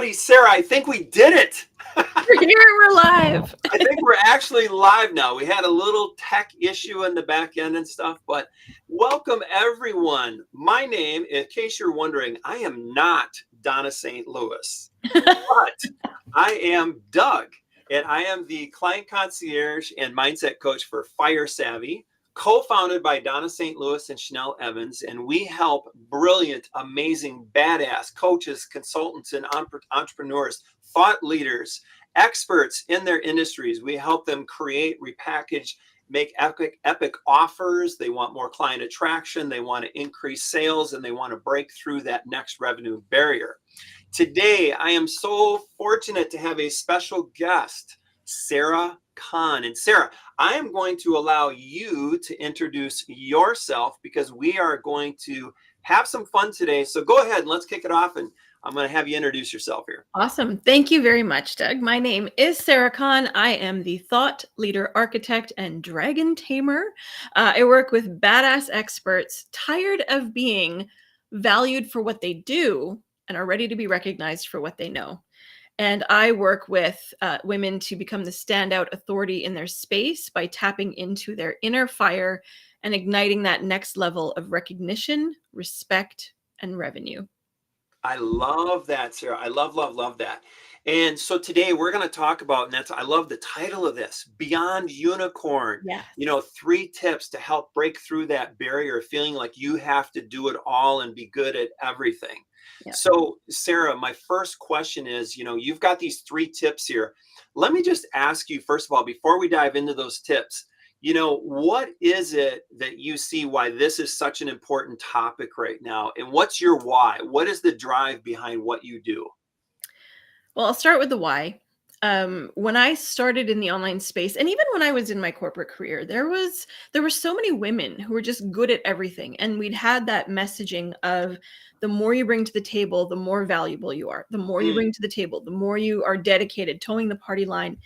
everybody. Sarah, I think we did it. We're here, we're live. I think we're actually live now. We had a little tech issue in the back end and stuff, but welcome everyone. My name, in case you're wondering, I am not Donna St. Louis, but I am Doug, and I am the client concierge and mindset coach for Fire Savvy, co-founded by Donna St. Louis and Chanel Evans, and we help brilliant, amazing, badass coaches, consultants, and entrepreneurs, thought leaders, experts in their industries. We help them create, repackage, make epic offers. They want more client attraction, they want to increase sales, and they want to break through that next revenue barrier. Today, I am so fortunate to have a special guest, Sarah Khan. And Sarah, I am going to allow you to introduce yourself because we are going to have some fun today. So go ahead and let's kick it off, and I'm going to have you introduce yourself here. Awesome. Thank you very much, Doug. My name is Sarah Khan. I am the thought leader, architect, and dragon tamer. I work with badass experts tired of being valued for what they do and are ready to be recognized for what they know. And I work with women to become the standout authority in their space by tapping into their inner fire and igniting that next level of recognition, respect, and revenue. I love that, Sarah. I love that. And so today we're going to talk about, and I love the title of this, Beyond Unicorn. Yeah. 3 tips to help break through that barrier of feeling like you have to do it all and be good at everything. Yeah. So Sarah, my first question is, you've got these 3 tips here. Let me just ask you, first of all, before we dive into those tips, what is it that you see why this is such an important topic right now? And what's your why? What is the drive behind what you do? Well, I'll start with the why. When I started in the online space, and even when I was in my corporate career, there were so many women who were just good at everything. And we'd had that messaging of the more you bring to the table, the more valuable you are. The more you bring to the table, the more you are dedicated, towing the party line.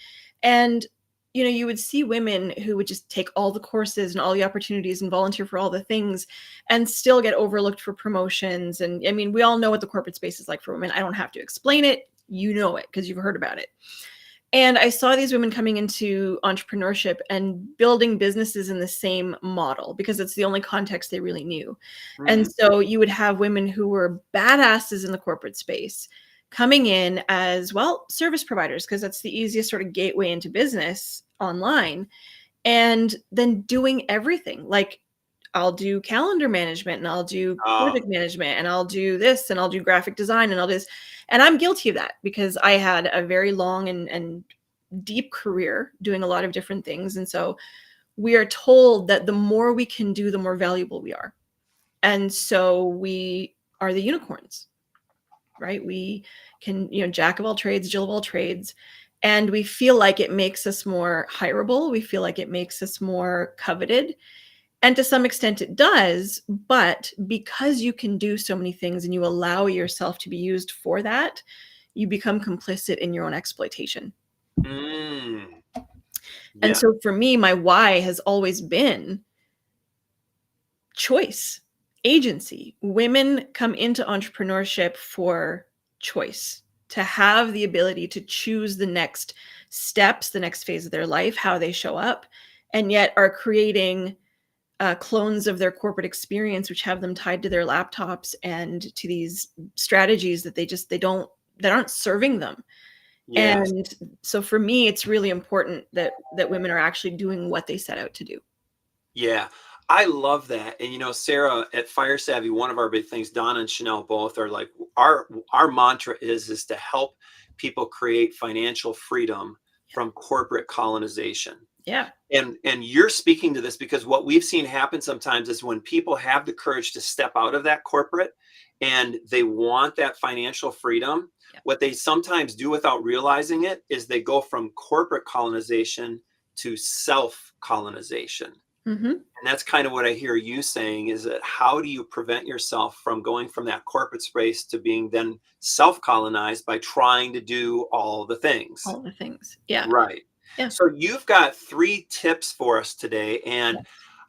And you would see women who would just take all the courses and all the opportunities and volunteer for all the things and still get overlooked for promotions. And I mean, we all know what the corporate space is like for women. I don't have to explain it. You know it because you've heard about it. And I saw these women coming into entrepreneurship and building businesses in the same model because it's the only context they really knew. And so you would have women who were badasses in the corporate space coming in as, well, service providers, because that's the easiest sort of gateway into business online, and then doing everything. Like, I'll do calendar management, and I'll do project management, and I'll do this, and I'll do graphic design, and I'll do this. And I'm guilty of that because I had a very long and deep career doing a lot of different things. And so we are told that the more we can do, the more valuable we are. And so we are the unicorns, right? We can, jack of all trades, Jill of all trades. And we feel like it makes us more hireable. We feel like it makes us more coveted. And to some extent it does, but because you can do so many things and you allow yourself to be used for that, you become complicit in your own exploitation. Yeah. And so for me, my why has always been choice, agency. Women come into entrepreneurship for choice, to have the ability to choose the next steps, the next phase of their life, how they show up, and yet are creating clones of their corporate experience, which have them tied to their laptops and to these strategies that aren't serving them. Yes. And so for me, it's really important that women are actually doing what they set out to do. Yeah, I love that. And Sarah, at Fire Savvy, one of our big things, Donna and Chanel both are like, our mantra is to help people create financial freedom from corporate colonization. Yeah. And you're speaking to this because what we've seen happen sometimes is when people have the courage to step out of that corporate and they want that financial freedom, what they sometimes do without realizing it is they go from corporate colonization to self-colonization. And that's kind of what I hear you saying, is that how do you prevent yourself from going from that corporate space to being then self-colonized by trying to do all the things? All the things. Yeah. Right. Yeah. So you've got 3 tips for us today, and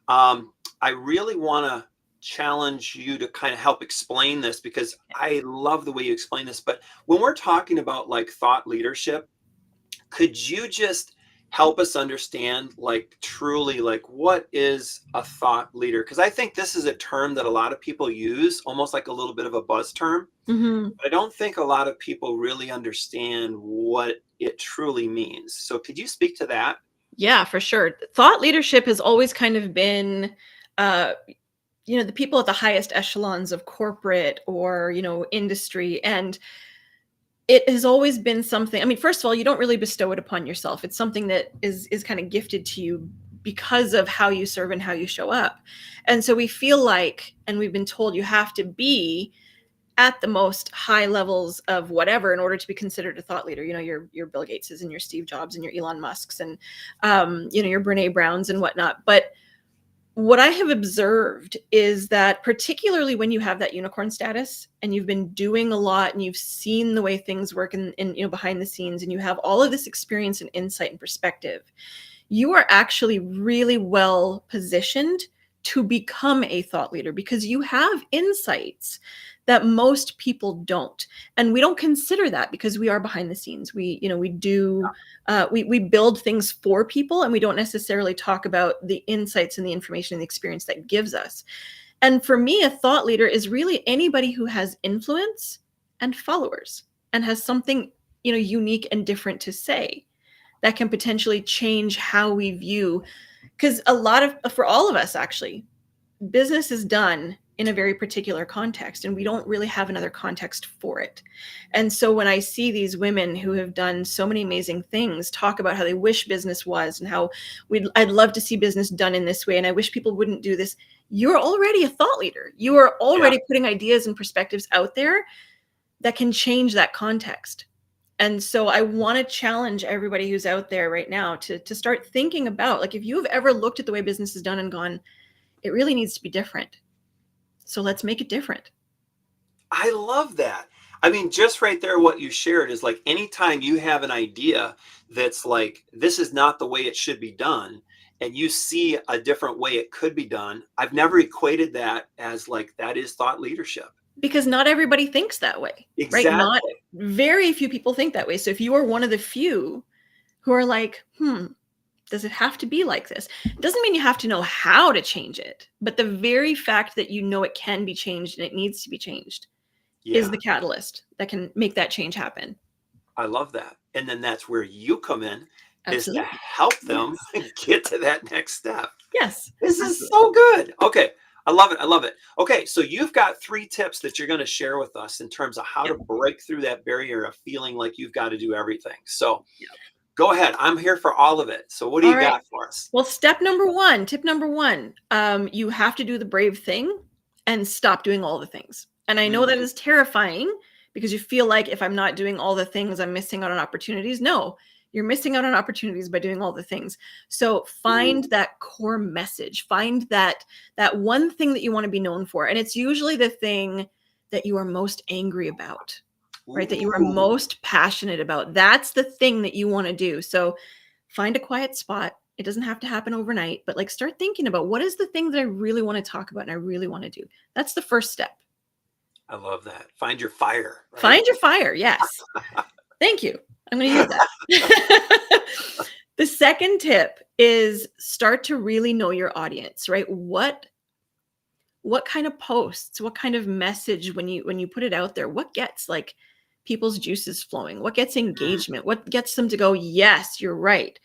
I really want to challenge you to kind of help explain this because I love the way you explain this. But when we're talking about like thought leadership, could you just help us understand like truly like what is a thought leader? Because I think this is a term that a lot of people use, almost like a little bit of a buzz term. Mhm. But I don't think a lot of people really understand what it truly means. So could you speak to that? Yeah, for sure. Thought leadership has always kind of been, uh, the people at the highest echelons of corporate or, industry. And it has always been something. I mean, first of all, you don't really bestow it upon yourself. It's something that is kind of gifted to you because of how you serve and how you show up. And so we feel like, and we've been told you have to be at the most high levels of whatever in order to be considered a thought leader. Your Bill Gateses and your Steve Jobs and your Elon Musks and your Brene Browns and whatnot. But what I have observed is that particularly when you have that unicorn status and you've been doing a lot and you've seen the way things work in behind the scenes, and you have all of this experience and insight and perspective, you are actually really well positioned to become a thought leader because you have insights that most people don't. And we don't consider that because we are behind the scenes. We build things for people, and we don't necessarily talk about the insights and the information and the experience that gives us. And for me, a thought leader is really anybody who has influence and followers and has something, unique and different to say that can potentially change how we view, because for all of us actually, business is done in a very particular context, and we don't really have another context for it. And so when I see these women who have done so many amazing things talk about how they wish business was and how I'd love to see business done in this way, and I wish people wouldn't do this, you're already a thought leader. You are Yeah. already putting ideas and perspectives out there that can change that context. And so I want to challenge everybody who's out there right now to start thinking about, like, if you've ever looked at the way business is done and gone, it really needs to be different. So let's make it different. I love that. I mean, just right there, what you shared is like anytime you have an idea that's like, this is not the way it should be done, and you see a different way it could be done, I've never equated that as like, that is thought leadership. Because not everybody thinks that way, right? Not Exactly. very few people think that way. So if you are one of the few who are like, does it have to be like this? It doesn't mean you have to know how to change it, but the very fact that you know it can be changed and it needs to be changed is Yeah. the catalyst that can make that change happen. I love that. And then that's where you come in, is to Absolutely. help them Yes. get to that next step. Yes. This is Absolutely. so good. Okay. I love it. I love it. Okay. So you've got 3 tips that you're going to share with us in terms of how to Yep. break through that barrier of feeling like you've got to do everything. So Yep. go ahead. I'm here for all of it. So what do All you right. got for us? Well, tip number one, you have to do the brave thing and stop doing all the things. And I know that Mm, is terrifying because you feel like if I'm not doing all the things, I'm missing out on opportunities. No, you're missing out on opportunities by doing all the things. So find ooh, that core message. Find that one thing that you want to be known for. And it's usually the thing that you are most angry about, right? That you are ooh, most passionate about. That's the thing that you want to do. So find a quiet spot. It doesn't have to happen overnight, but like start thinking about what is the thing that I really want to talk about and I really want to do. That's the first step. I love that. Find your fire, right? Find your fire. Yes. Thank you. I'm going to use that. The second tip is start to really know your audience, right? What kind of posts, what kind of message when you put it out there, what gets like people's juices flowing? What gets engagement? What gets them to go, "Yes, you're right."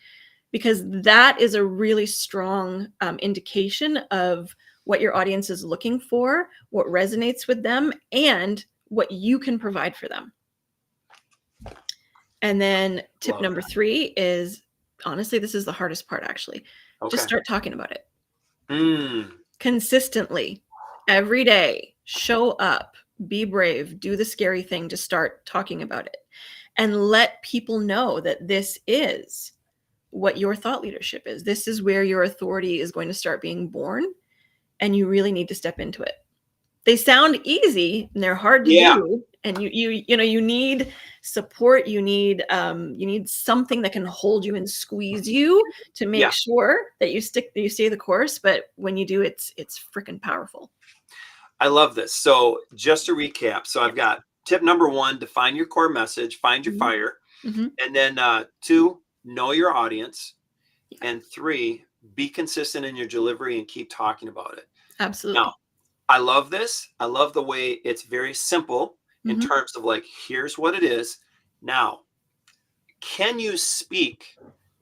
Because that is a really strong indication of what your audience is looking for, what resonates with them, and what you can provide for them. And then tip Love number that. 3 is, honestly, this is the hardest part actually. Just Okay. start talking about it Mm, consistently every day. Show up, be brave, do the scary thing to start talking about it, and let people know that this is what your thought leadership is. This is where your authority is going to start being born, and you really need to step into it. They sound easy and they're hard to yeah. do, and you need support. You need something that can hold you and squeeze you to make Yeah. sure that you stay the course. But when you do, it's freaking powerful. I love this. So just to recap, so I've Yes. got tip number one, define your core message, find your Mhm. fire. Mhm. And then two, know your audience. Yeah, And three, be consistent in your delivery and keep talking about it. Now, absolutely. I love this. I love the way it's very simple in Mhm. terms of like, here's what it is. Now, can you speak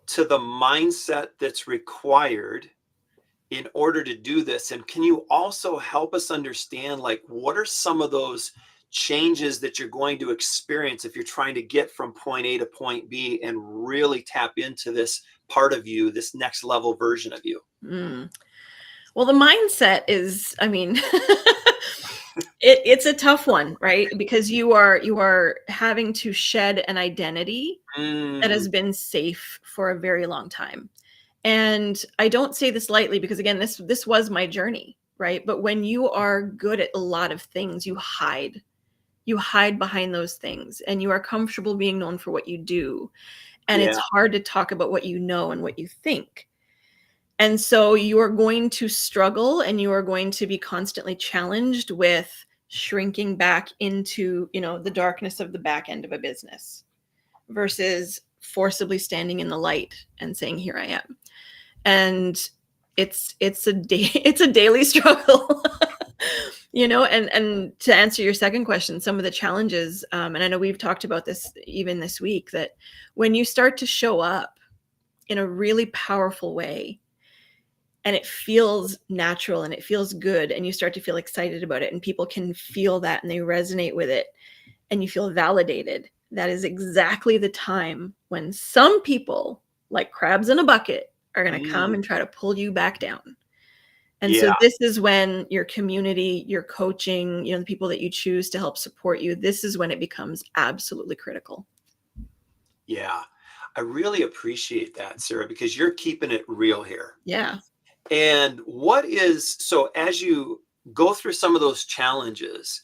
to the mindset that's required in order to do this? And can you also help us understand, like, what are some of those changes that you're going to experience if you're trying to get from point A to point B and really tap into this part of you, this next level version of you? Mm. Well, the mindset is, I mean, it's a tough one, right? Because you are having to shed an identity that Mm, has been safe for a very long time. And I don't say this lightly because again, this was my journey, right? But when you are good at a lot of things, you hide. You hide behind those things and you are comfortable being known for what you do. And it's yeah. hard to talk about what you know and what you think. And so you are going to struggle and you are going to be constantly challenged with shrinking back into, the darkness of the back end of a business versus forcibly standing in the light and saying, "Here I am." And it's a day it's a daily struggle. And to answer your second question, some of the challenges, and I know we've talked about this even this week, that when you start to show up in a really powerful way and it feels natural and it feels good and you start to feel excited about it and people can feel that and they resonate with it and you feel validated, that is exactly the time when some people, like crabs in a bucket, are going to come Mm, and try to pull you back down. And so yeah. this is when your community, your coaching, the people that you choose to help support you, this is when it becomes absolutely critical. Yeah. I really appreciate that, Sarah, because you're keeping it real here. Yeah. And so as you go through some of those challenges,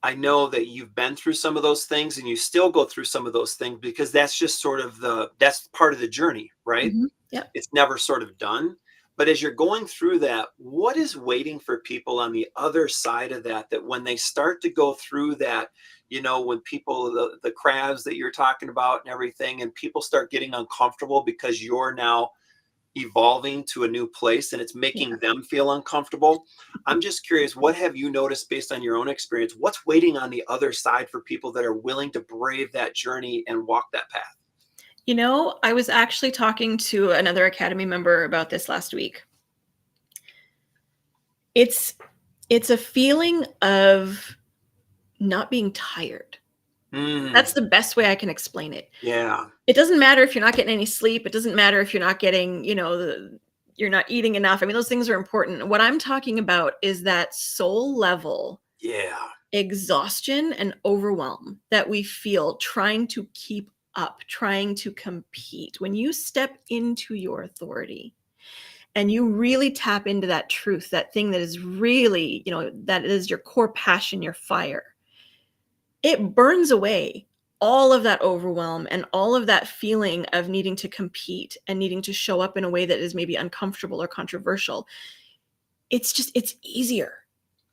I know that you've been through some of those things and you still go through some of those things because that's just sort of that's part of the journey, right? Yep. It's never sort of done. But as you're going through that, what is waiting for people on the other side of that, that when they start to go through that, when people, the crabs that you're talking about and everything, and people start getting uncomfortable because you're now evolving to a new place and it's Yeah. making them feel uncomfortable. I'm just curious, what have you noticed based on your own experience? What's waiting on the other side for people that are willing to brave that journey and walk that path? I was actually talking to another Academy member about this last week. It's it's a feeling of not being tired. That's Mm, the best way I can explain it. yeah, It doesn't matter if you're not getting any sleep. It doesn't matter if you're not getting, you're not eating enough. I mean, those things are important. What I'm talking about is that soul level yeah, exhaustion and overwhelm that we feel trying to keep up, trying to compete. When you step into your authority and you really tap into that truth, that thing that is really, that is your core passion, your fire, it burns away all of that overwhelm and all of that feeling of needing to compete and needing to show up in a way that is maybe uncomfortable or controversial. It's easier.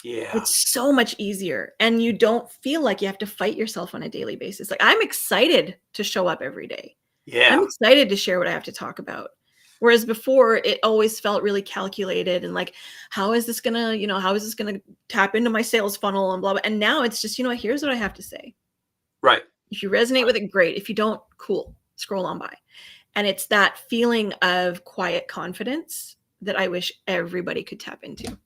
yeah, It's so much easier, and you don't feel like you have to fight yourself on a daily basis. Like, I'm excited to show up every day. I'm yeah, excited to share what I have to talk about. Whereas before, it always felt really calculated and like, how is this gonna tap into my sales funnel and blah, blah. And now it's just, here's what I have to say. right. If you resonate with it, great. If you don't, cool. Scroll on by. And it's that feeling of quiet confidence that I wish everybody could tap into.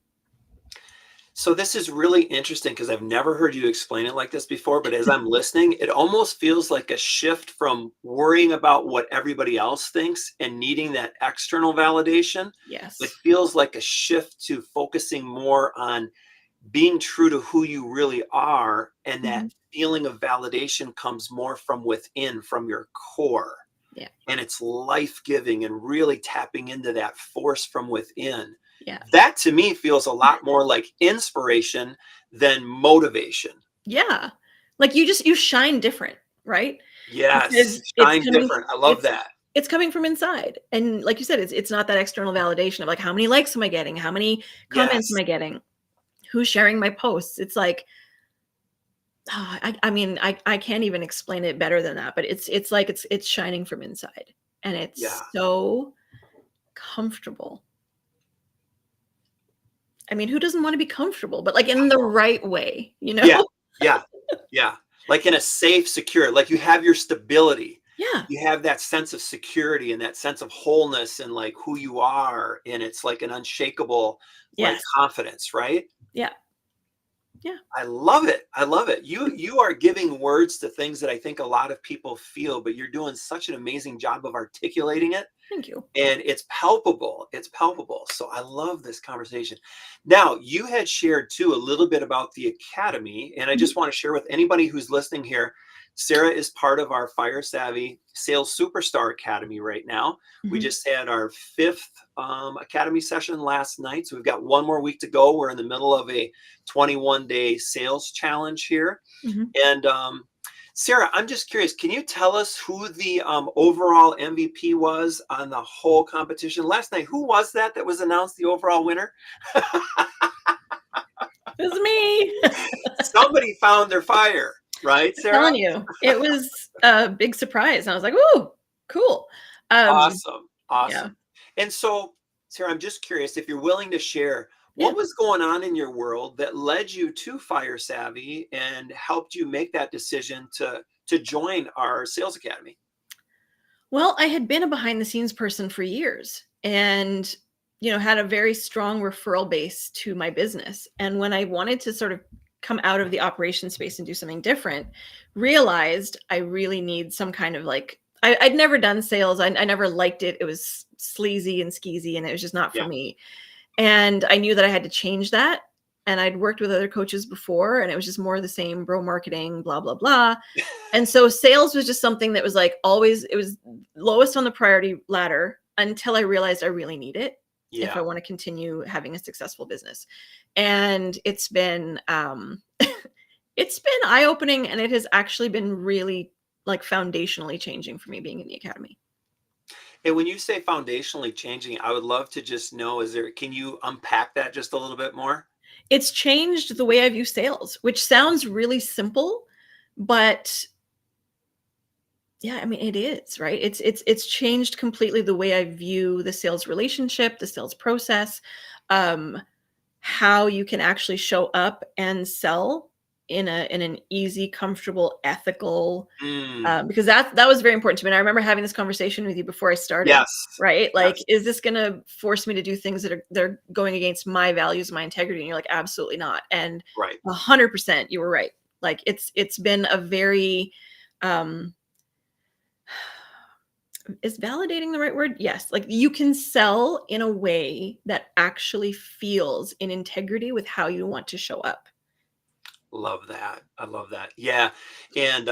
So this is really interesting because I've never heard you explain it like this before, but as I'm listening, it almost feels like a shift from worrying about what everybody else thinks and needing that external validation. It Yes. feels like a shift to focusing more on being true to who you really are, and that Mhm. feeling of validation comes more from within, from your core. Yeah. And it's life-giving and really tapping into that force from within. Yeah. That to me feels a lot more like inspiration than motivation. Yeah. Like you shine different, right? Yes, Because it's shine coming different. I love it's that. it's coming from inside. And like you said, it's not that external validation of like how many likes am I getting? How many comments am Yes. I getting? who's sharing my posts. It's like, I mean, I can't even explain it better than that, but it's like it's shining from inside, and Yeah. it's so comfortable. I mean, who doesn't want to be comfortable, but like in the right way, you Yeah. know? Yeah. Yeah. Like in a safe, secure, like you have your stability. Yeah. You have that sense of security and that sense of wholeness and like who you are. And it's like an unshakable like Yes. confidence, right? Yeah. Yeah. I love it. I love it. You are giving words to things that I think a lot of people feel, but you're doing such an amazing job of articulating it. Thank you. And it's palpable. It's palpable. So I love this conversation. Now, you had shared too a little bit about the academy, and I Mhm. just want to share with anybody who's listening here. Sarah is part of our Fire Savvy Sales Superstar Academy right now. We Mhm. just had our fifth academy session last night. So we've got one more week to go. We're in the middle of a 21-day sales challenge here. Mhm. And Sarah, I'm just curious, can you tell us who the overall MVP was on the whole competition last night? Who was that was announced the overall winner? It was me. Somebody found their fire, right, Sarah? Telling you, it was a big surprise. And I was like, "Ooh, cool." Um, Awesome. yeah. Awesome. And so, Sarah, I'm just curious if you're willing to share Yeah. what was going on in your world that led you to Fire Savvy and helped you make that decision to join our sales academy. Well, I had been a behind the scenes person for years and, had a very strong referral base to my business. And when I wanted to sort of come out of the operation space and do something different, realized I really need some kind of like, I'd never done sales. I never liked it. It was sleazy and skeezy and it was just not for Yeah. me. And I knew that I had to change that. And I'd worked with other coaches before and it was just more of the same bro marketing, blah, blah, blah. And so sales was just something that was like always, it was lowest on the priority ladder until I realized I really need it if I Yeah. want to continue having a successful business. And it's been it's been eye-opening and it has actually been really like foundationally changing for me being in the academy. And when you say foundationally changing, I would love to just know, can you unpack that just a little bit more? It's changed the way I view sales, which sounds really simple, but yeah, I mean it is, right? It's changed completely the way I view the sales relationship, the sales process, um, how you can actually show up and sell in an easy, comfortable, ethical, Mm, because that was very important to me. And I remember having this conversation with you before I started, yes. right? Like, Yes. is this gonna force me to do things that are they're going against my values, my integrity? And you're like, absolutely not. And Right. 100% you were right. Like it's been a very um is validating the right word? Yes. Like you can sell in a way that actually feels in integrity with how you want to show up. Love that. I love that. Yeah. And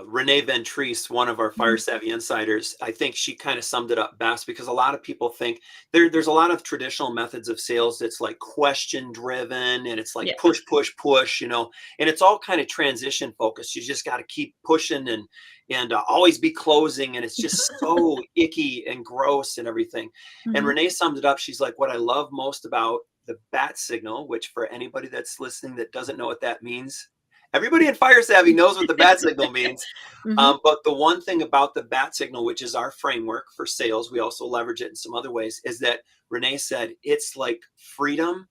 Renee Ventrise, one of our Fire Mhm. Savvy insiders, I think she kind of summed it up best because a lot of people think there's a lot of traditional methods of sales that's like question driven and it's like Yeah. push, push, push, and it's all kind of transition focused. You just got to keep pushing and always be closing. And it's just so icky and gross and everything. And Mhm. Renee summed it up. She's like, what I love most about the bat signal, which for anybody that's listening that doesn't know what that means, everybody in Fire Savvy knows what the bat signal means. Mhm. But the one thing about the bat signal, which is our framework for sales, we also leverage it in some other ways, is that Renee said it's like freedom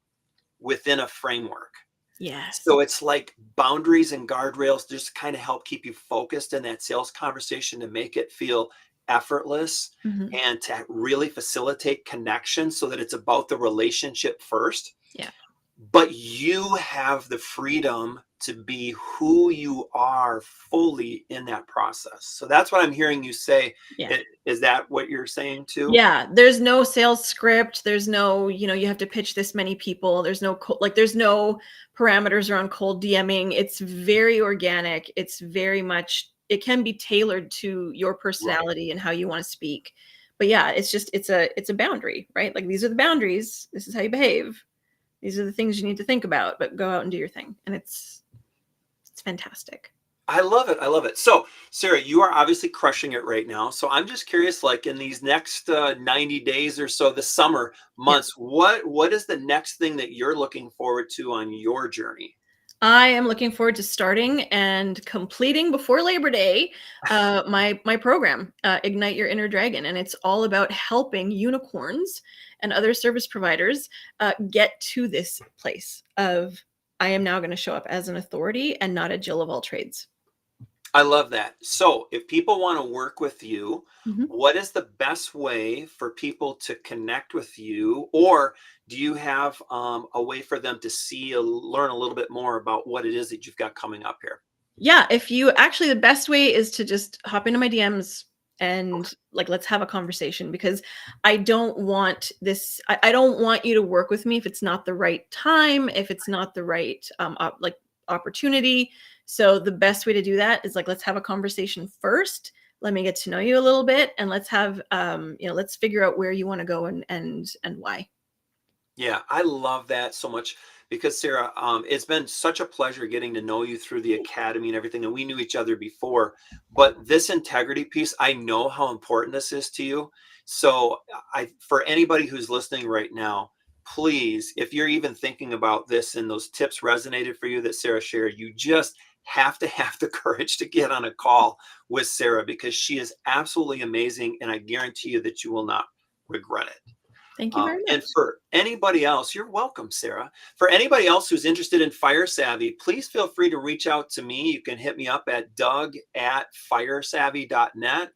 within a framework. Yes. So it's like boundaries and guardrails just kind of help keep you focused in that sales conversation to make it feel effortless Mhm. and to really facilitate connection so that it's about the relationship first. Yeah. But you have the freedom to be who you are fully in that process. So that's what I'm hearing you say. Yeah. Is that what you're saying too? Yeah, there's no sales script, there's no, you have to pitch this many people, there's no there's no parameters around cold DMing. It's very organic. It's very much it can be tailored to your Right. personality and how you want to speak. But yeah, it's a boundary, right? Like these are the boundaries. This is how you behave. These are the things you need to think about, but go out and do your thing. And it's fantastic. I love it. I love it. So, Sarah, you are obviously crushing it right now. So, I'm just curious, like in these next 90 days or so, the summer Yeah. months, what is the next thing that you're looking forward to on your journey? I am looking forward to starting and completing before Labor Day my program, Ignite Your Inner Dragon, and it's all about helping unicorns and other service providers get to this place of I am now going to show up as an authority and not a Jill of all trades. I love that. So, if people want to work with you, Mhm. what is the best way for people to connect with you? Or do you have a way for them to see, learn a little bit more about what it is that you've got coming up here? Yeah, if you actually the best way is to just hop into my DMs Okay. and like let's have a conversation because I don't want this I don't want you to work with me if it's not the right time, if it's not the right like opportunity. So the best way to do that is like let's have a conversation first. Let me get to know you a little bit and let's have let's figure out where you want to go and why. Yeah, I love that so much because Sarah, it's been such a pleasure getting to know you through the academy and everything. And we knew each other before, but this integrity piece, I know how important this is to you. So, for anybody who's listening right now, please, if you're even thinking about this and those tips resonated for you that Sarah shared, you just have to have the courage to get on a call with Sarah because she is absolutely amazing, and I guarantee you that you will not regret it. Thank you very And much. for anybody else, you're welcome, Sarah. For anybody else who's interested in Fire Savvy, please feel free to reach out to me. You can hit me up at doug@firesavvy.net,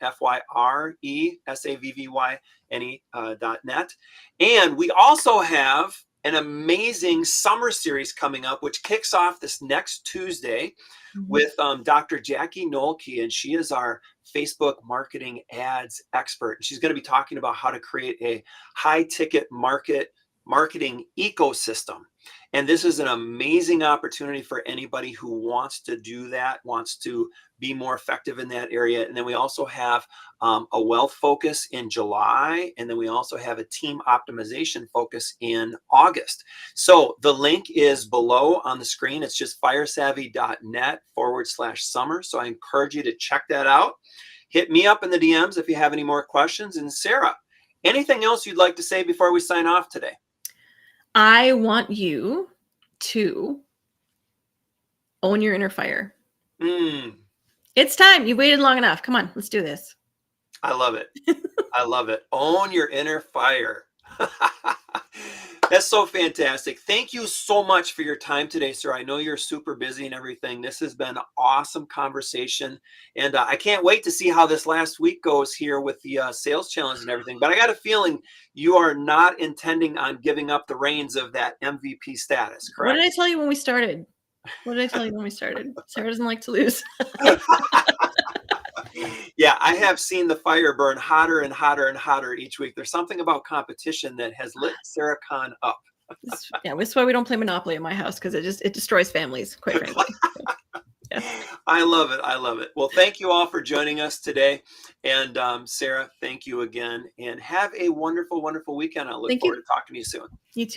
FYRESAVVYNE.net. And we also have an amazing summer series coming up, which kicks off this next Tuesday Mhm. with Dr. Jackie Nolke, and she is our Facebook marketing ads expert. She's going to be talking about how to create a high ticket marketing ecosystem. And this is an amazing opportunity for anybody who wants to do that, wants to be more effective in that area. And then we also have a wealth focus in July. And then we also have a team optimization focus in August. So the link is below on the screen. It's just firesavvy.net/summer. So I encourage you to check that out. Hit me up in the DMs if you have any more questions. And Sarah, anything else you'd like to say before we sign off today? I want you to own your inner fire. Mm, It's time. You waited long enough. Come on, let's do this. I love it. I love it. Own your inner fire. That's so fantastic. Thank you so much for your time today, sir. I know you're super busy and everything. This has been an awesome conversation. And I can't wait to see how this last week goes here with the sales challenge and everything. But I got a feeling you are not intending on giving up the reins of that MVP status, What did I correct? tell you when we started? What did I tell you when we started? Sarah doesn't like to lose. Yeah, I have seen the fire burn hotter and hotter and hotter each week. There's something about competition that has lit Sarah Khan up. Yeah, this is why we don't play Monopoly in my house because it destroys families, quite frankly. Yeah. I love it. I love it. Well, thank you all for joining us today. And Sarah, thank you again. And have a wonderful, wonderful weekend. I look Thank you. forward to talking to you soon. You too.